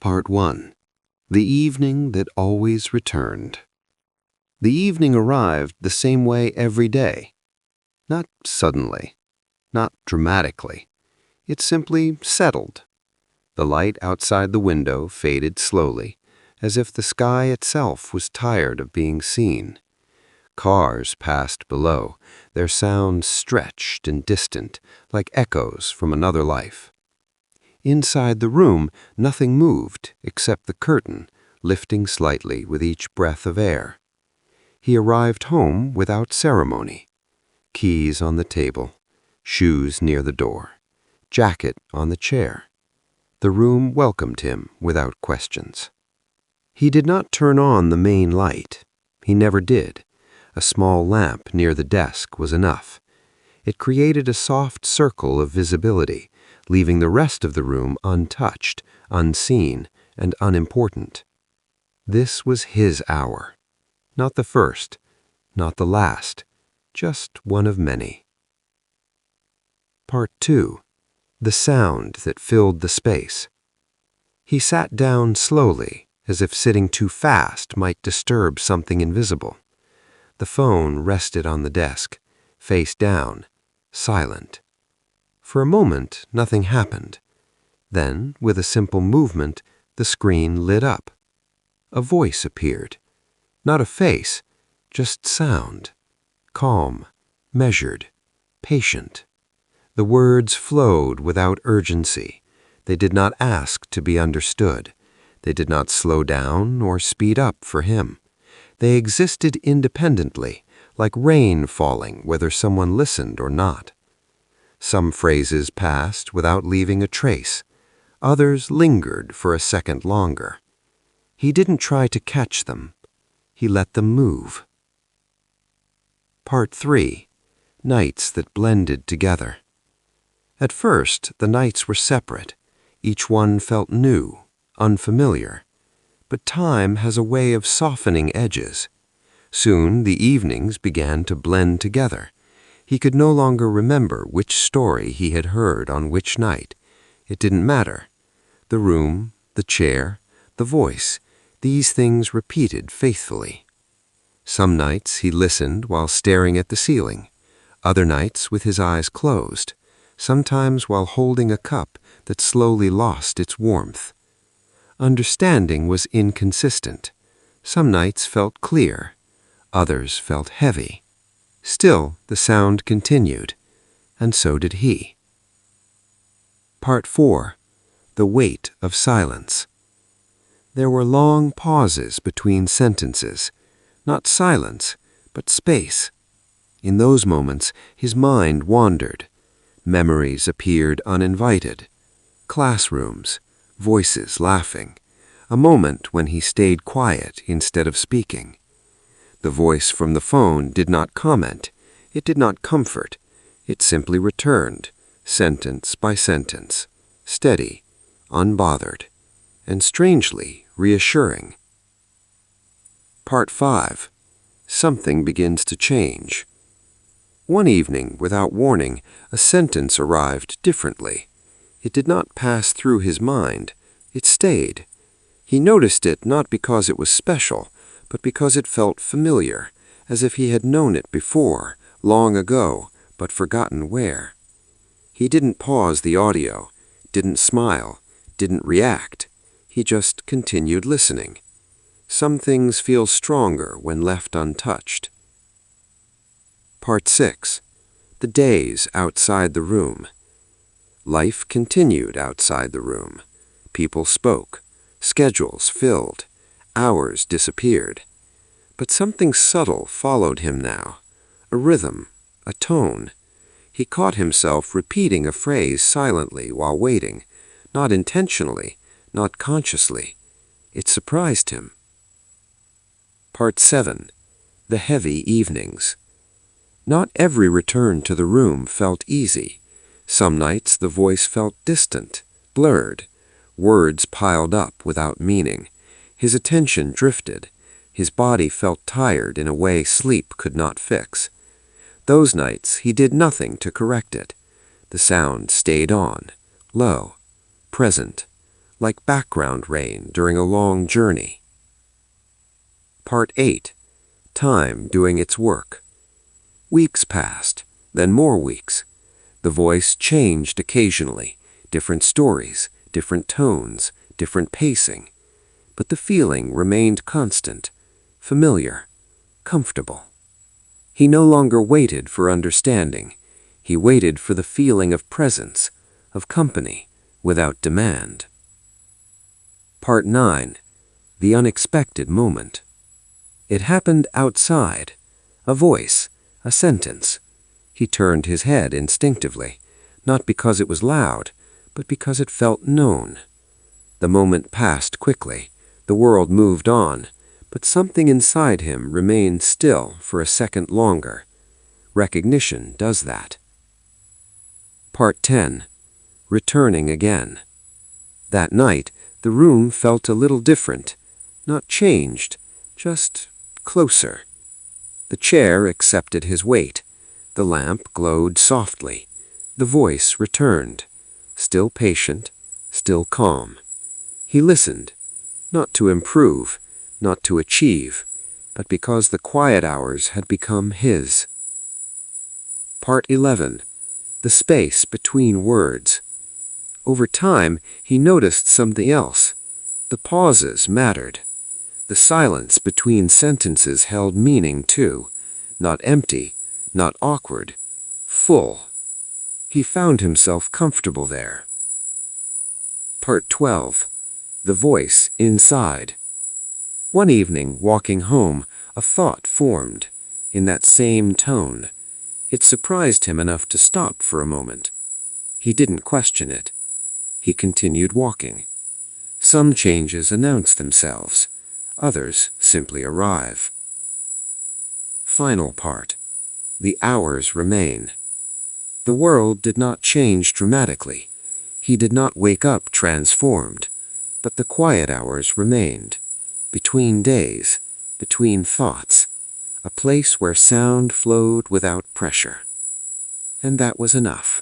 Part 1. The Evening That Always Returned. The evening arrived the same way every day. Not suddenly, not dramatically. It simply settled. The light outside the window faded slowly, as if the sky itself was tired of being seen. Cars passed below, their sounds stretched and distant, like echoes from another life. Inside the room, nothing moved except the curtain, lifting slightly with each breath of air. He arrived home without ceremony. Keys on the table, shoes near the door, jacket on the chair. The room welcomed him without questions. He did not turn on the main light. He never did. A small lamp near the desk was enough. It created a soft circle of visibility, leaving the rest of the room untouched, unseen, and unimportant. This was his hour. Not the first, not the last, just one of many. Part 2. The sound that filled the space. He sat down slowly, as if sitting too fast might disturb something invisible. The phone rested on the desk, face down, silent. For a moment, nothing happened. Then, with a simple movement, the screen lit up. A voice appeared. Not a face, just sound. Calm, measured, patient. The words flowed without urgency. They did not ask to be understood. They did not slow down or speed up for him. They existed independently, like rain falling whether someone listened or not. Some phrases passed without leaving a trace. Others lingered for a second longer. He didn't try to catch them. He let them move. Part 3. Nights that blended together. At first, the nights were separate. Each one felt new, unfamiliar. But time has a way of softening edges. Soon the evenings began to blend together. He could no longer remember which story he had heard on which night. It didn't matter. The room, the chair, the voice, these things repeated faithfully. Some nights he listened while staring at the ceiling, other nights with his eyes closed, sometimes while holding a cup that slowly lost its warmth. Understanding was inconsistent. Some nights felt clear, others felt heavy. Still, the sound continued, and so did he. Part 4. The Weight of Silence. There were long pauses between sentences, not silence, but space. In those moments, his mind wandered. Memories appeared uninvited. Classrooms, voices laughing. A moment when he stayed quiet instead of speaking. The voice from the phone did not comment. It did not comfort. It simply returned, sentence by sentence, steady, unbothered, and strangely reassuring. Part 5. Something begins to change. One evening, without warning, a sentence arrived differently. It did not pass through his mind. It stayed. He noticed it not because it was special, but because it felt familiar, as if he had known it before, long ago, but forgotten where. He didn't pause the audio, didn't smile, didn't react. He just continued listening. Some things feel stronger when left untouched. Part 6. The days outside the room. Life continued outside the room. People spoke. Schedules filled. Hours disappeared. But something subtle followed him now. A rhythm, a tone. He caught himself repeating a phrase silently while waiting, not intentionally, not consciously. It surprised him. Part 7. The Heavy Evenings. Not every return to the room felt easy. Some nights the voice felt distant, blurred. Words piled up without meaning. His attention drifted. His body felt tired in a way sleep could not fix. Those nights he did nothing to correct it. The sound stayed on, low, present, like background rain during a long journey. Part 8. Time doing its work. Weeks passed, then more weeks. The voice changed occasionally, different stories, different tones, different pacing. But the feeling remained constant, familiar, comfortable. He no longer waited for understanding. He waited for the feeling of presence, of company, without demand. Part 9. The unexpected moment. It happened outside. A voice, a sentence. He turned his head instinctively, not because it was loud, but because it felt known. The moment passed quickly. The world moved on, but something inside him remained still for a second longer. Recognition does that. Part 10. Returning again. That night, the room felt a little different. Not changed, just closer. The chair accepted his weight. The lamp glowed softly. The voice returned, still patient, still calm. He listened, not to improve, not to achieve, but because the quiet hours had become his. Part 11. The space between words. Over time, he noticed something else. The pauses mattered. The silence between sentences held meaning too, not empty, not awkward, full. He found himself comfortable there. Part 12. The voice inside. One evening, walking home, a thought formed, in that same tone. It surprised him enough to stop for a moment. He didn't question it. He continued walking. Some changes announce themselves. Others simply arrive. Final part. The hours remain. The world did not change dramatically. He did not wake up transformed. But the quiet hours remained. Between days, between thoughts. A place where sound flowed without pressure. And that was enough.